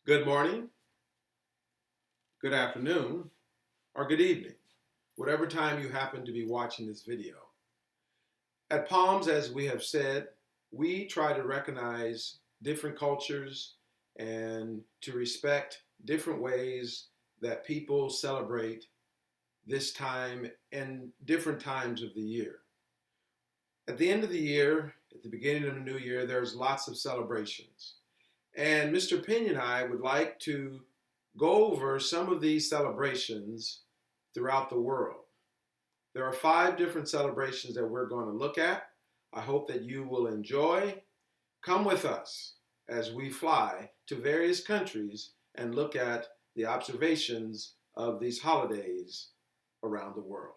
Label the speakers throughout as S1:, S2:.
S1: Good morning, good afternoon, or good evening, whatever time you happen to be watching this video. At Palms, as we have said, we try to recognize different cultures and to respect different ways that people celebrate this time and different times of the year. At the end of the year, at the beginning of the new year, there's lots of celebrations. And Mr. Pena and I would like to go over some of these celebrations throughout the world. There are 5 different celebrations that we're going to look at. I hope that you will enjoy. Come with us as we fly to various countries and look at the observations of these holidays around the world.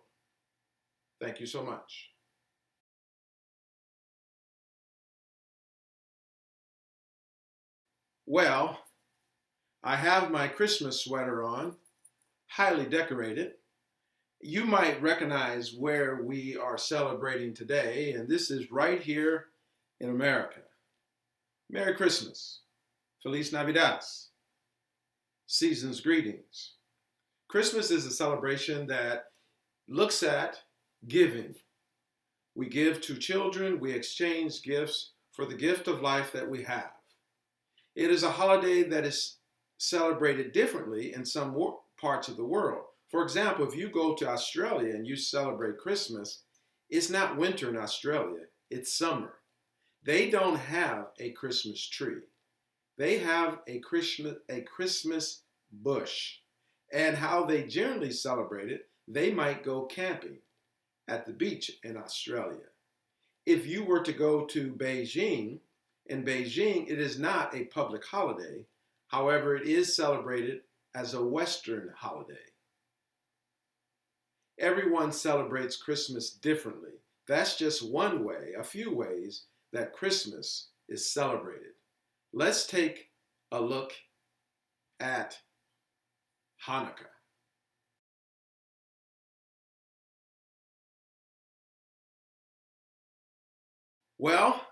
S1: Thank you so much. Well, I have my Christmas sweater on, highly decorated. You might recognize where we are celebrating today, and this is right here in America. Merry Christmas, Feliz Navidad, season's greetings. Christmas is a celebration that looks at giving. We give to children, we exchange gifts for the gift of life that we have. It is a holiday that is celebrated differently in some parts of the world. For example, if you go to Australia and you celebrate Christmas, it's not winter in Australia, it's summer. They don't have a Christmas tree. They have a Christmas bush. And how they generally celebrate it, they might go camping at the beach in Australia. If you were to go to Beijing, in Beijing, it is not a public holiday. However, it is celebrated as a Western holiday. Everyone celebrates Christmas differently. That's just one way, a few ways, that Christmas is celebrated. Let's take a look at Hanukkah. Well,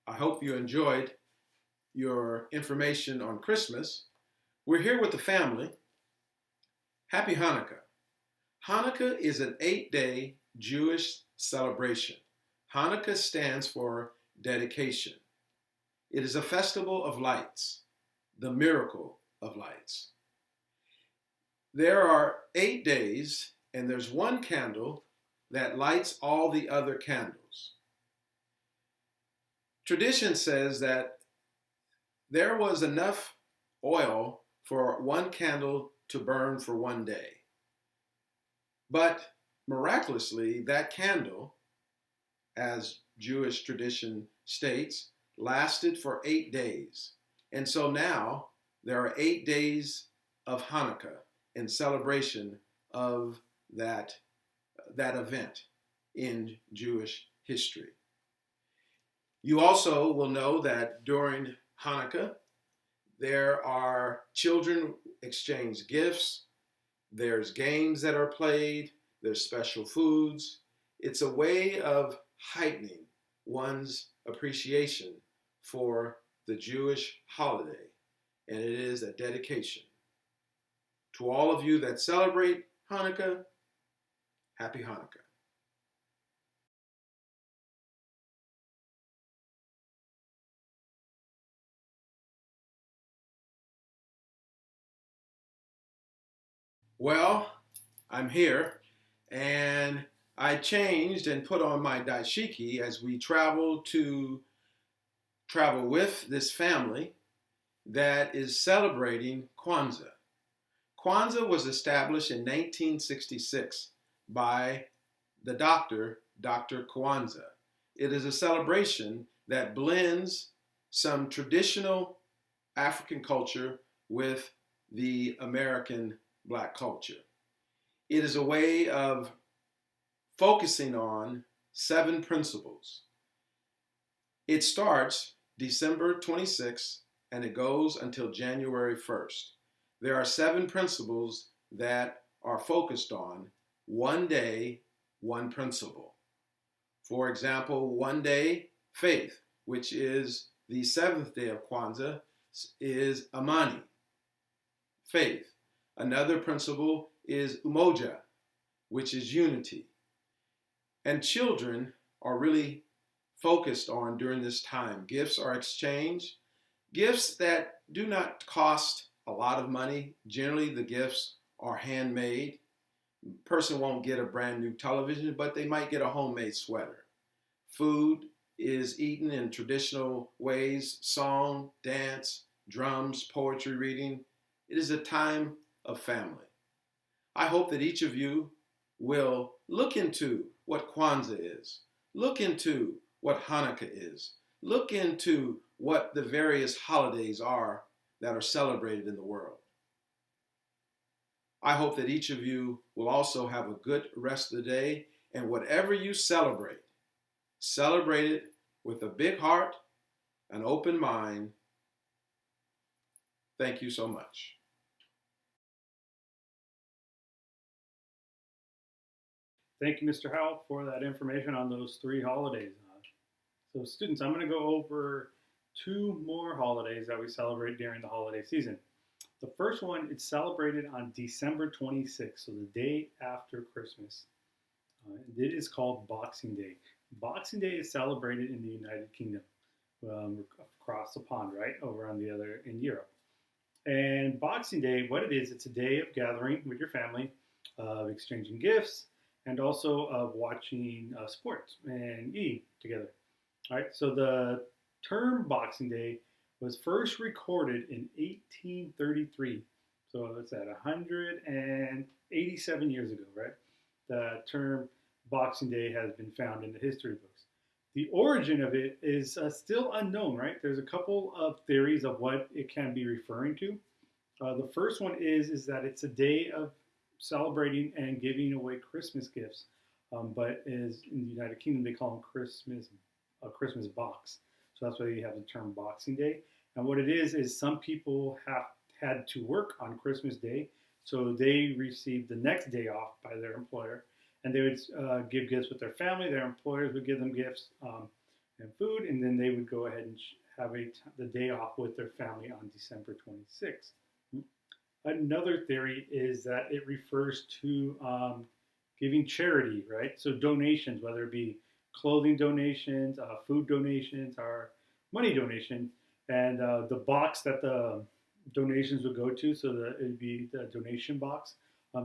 S1: I hope you enjoyed your information on Christmas. We're here with the family. Happy Hanukkah. Hanukkah is an 8-day Jewish celebration. Hanukkah stands for dedication. It is a festival of lights, the miracle of lights. There are 8 days, and there's one candle that lights all the other candles. Tradition says that there was enough oil for one candle to burn for one day. But miraculously, that candle, as Jewish tradition states, lasted for 8 days. And so now there are 8 days of Hanukkah in celebration of that event in Jewish history. You also will know that during Hanukkah, there are children exchange gifts, there's games that are played, there's special foods. It's a way of heightening one's appreciation for the Jewish holiday, and it is a dedication. To all of you that celebrate Hanukkah, happy Hanukkah. Well, I'm here, and I changed and put on my dashiki as we travel with this family that is celebrating Kwanzaa. Kwanzaa was established in 1966 by the Dr. Kwanzaa. It is a celebration that blends some traditional African culture with the American Black culture. It is a way of focusing on 7 principles. It starts December 26th and it goes until January 1st. There are 7 principles that are focused on one day, one principle. For example, one day, faith, which is the 7th day of Kwanzaa, is amani, faith. Another principle is umoja, which is unity. And children are really focused on during this time. Gifts are exchanged, gifts that do not cost a lot of money. Generally, the gifts are handmade. Person won't get a brand new television, but they might get a homemade sweater. Food is eaten in traditional ways: song, dance, drums, poetry reading. It is a time of family. I hope that each of you will look into what Kwanzaa is, look into what Hanukkah is, look into what the various holidays are that are celebrated in the world. I hope that each of you will also have a good rest of the day, and whatever you celebrate, celebrate it with a big heart, an open mind. Thank you so much.
S2: Thank you, Mr. Howell, for that information on those three holidays. So students, I'm going to go over two more holidays that we celebrate during the holiday season. The first one is celebrated on December 26th, so the day after Christmas. It is called Boxing Day. Boxing Day is celebrated in the United Kingdom, across the pond, right, over on the other in Europe. And Boxing Day, what it is, it's a day of gathering with your family, of exchanging gifts, and also of watching sports and eating together. All right, so the term Boxing Day was first recorded in 1833. So it's at 187 years ago, right? The term Boxing Day has been found in the history books. The origin of it is still unknown, right? There's a couple of theories of what it can be referring to. The first one is that it's a day of celebrating and giving away Christmas gifts, but is in the United Kingdom they call them Christmas box. So that's why you have the term Boxing Day. And what it is some people have had to work on Christmas Day, so they received the next day off by their employer, and they would give gifts with their family. Their employers would give them gifts and food, and then they would go ahead and have the day off with their family on December 26th. Another theory is that it refers to giving charity, right? So donations, whether it be clothing donations, food donations, or money donations, and the box that the donations would go to, so that it would be the donation box.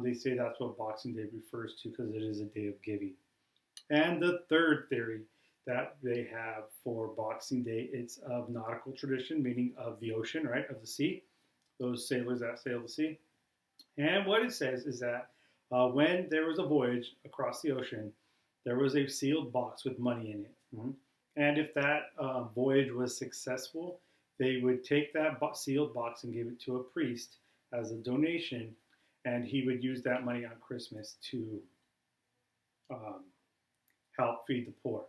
S2: They say that's what Boxing Day refers to because it is a day of giving. And the third theory that they have for Boxing Day, it's of nautical tradition, meaning of the ocean, right, of the sea, those sailors that sail the sea. And what it says is that when there was a voyage across the ocean, there was a sealed box with money in it. Mm-hmm. And if that voyage was successful, they would take that sealed box and give it to a priest as a donation, and he would use that money on Christmas to help feed the poor.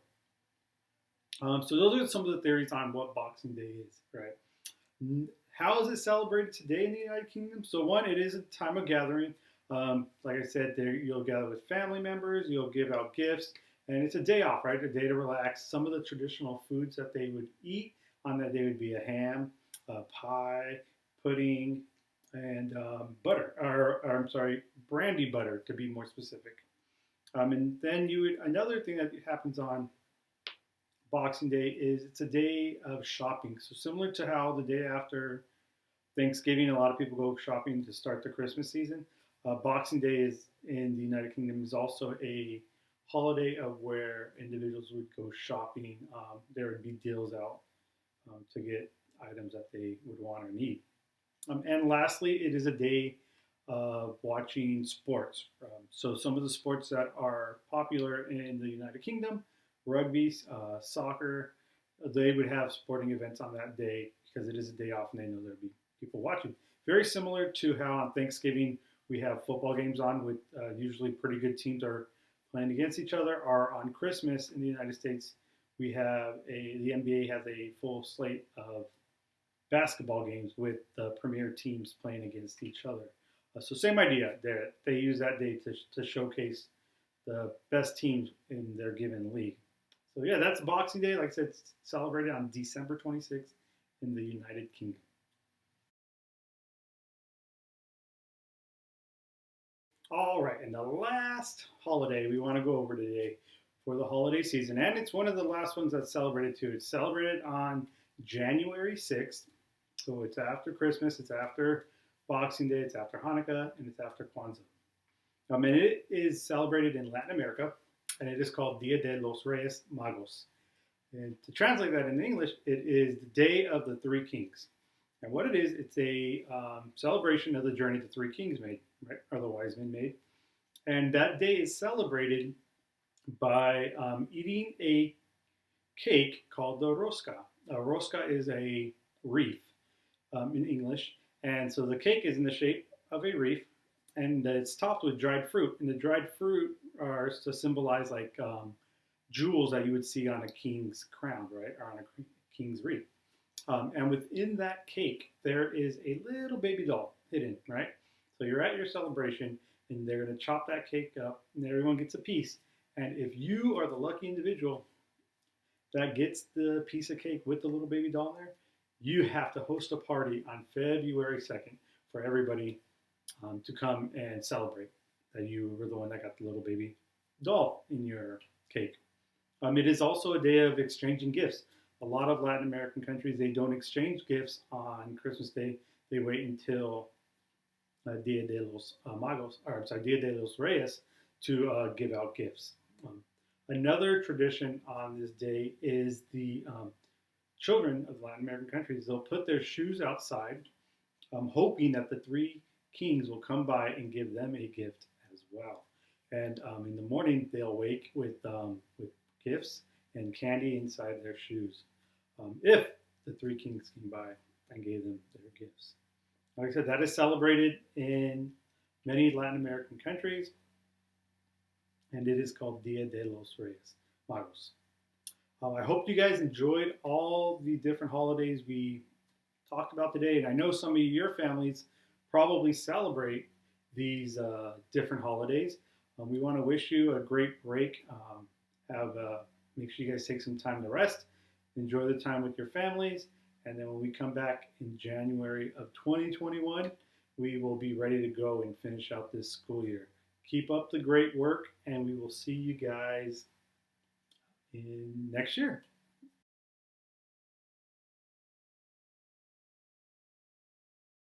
S2: So those are some of the theories on what Boxing Day is, right? How is it celebrated today in the United Kingdom? So one, it is a time of gathering. Like I said, there you'll gather with family members, you'll give out gifts, and it's a day off, right? A day to relax. Some of the traditional foods that they would eat on that day would be a ham, pie, pudding, and butter, or I'm sorry, brandy butter to be more specific. And then another thing that happens on Boxing Day is it's a day of shopping. So similar to how the day after Thanksgiving, a lot of people go shopping to start the Christmas season. Boxing Day is in the United Kingdom is also a holiday of where individuals would go shopping. There would be deals out to get items that they would want or need. And lastly, it is a day of watching sports. So some of the sports that are popular in the United Kingdom, rugby, soccer, they would have sporting events on that day because it is a day off and they know there'll be people watching. Very similar to how on Thanksgiving we have football games on with usually pretty good teams are playing against each other, or on Christmas in the United States, we have the NBA has a full slate of basketball games with the premier teams playing against each other. So same idea there. They use that day to showcase the best teams in their given league. So yeah, that's Boxing Day. Like I said, it's celebrated on December 26th in the United Kingdom. All right, and the last holiday we want to go over today for the holiday season, and it's one of the last ones that's celebrated too. It's celebrated on January 6th, so it's after Christmas, it's after Boxing Day, it's after Hanukkah, and it's after Kwanzaa. And it is celebrated in Latin America, and it is called Dia de los Reyes Magos. And to translate that in English, it is the Day of the Three Kings. And what it is, it's a celebration of the journey the three kings made, right, or the wise men made. And that day is celebrated by eating a cake called the rosca. A rosca is a wreath in English. And so the cake is in the shape of a wreath, and it's topped with dried fruit. And the dried fruit are to symbolize like jewels that you would see on a king's crown, right, or on a king's wreath. And within that cake, there is a little baby doll hidden, right? So you're at your celebration, and they're going to chop that cake up, and everyone gets a piece. And if you are the lucky individual that gets the piece of cake with the little baby doll in there, you have to host a party on February 2nd for everybody to come and celebrate that you were the one that got the little baby doll in your cake. It is also a day of exchanging gifts. A lot of Latin American countries, they don't exchange gifts on Christmas Day. They wait until Dia de los Magos, or I'm sorry, Dia de los Reyes, to give out gifts. Another tradition on this day is the children of Latin American countries, they'll put their shoes outside, hoping that the three kings will come by and give them a gift as well. And in the morning, they'll wake with gifts and candy inside their shoes, if the three kings came by and gave them their gifts. Like I said, that is celebrated in many Latin American countries, and it is called Dia de los Reyes Magos. I hope you guys enjoyed all the different holidays we talked about today, and I know some of your families probably celebrate these different holidays. We want to wish you a great break. Make sure you guys take some time to rest, enjoy the time with your families, and then when we come back in January of 2021, we will be ready to go and finish out this school year. Keep up the great work, and we will see you guys in next year.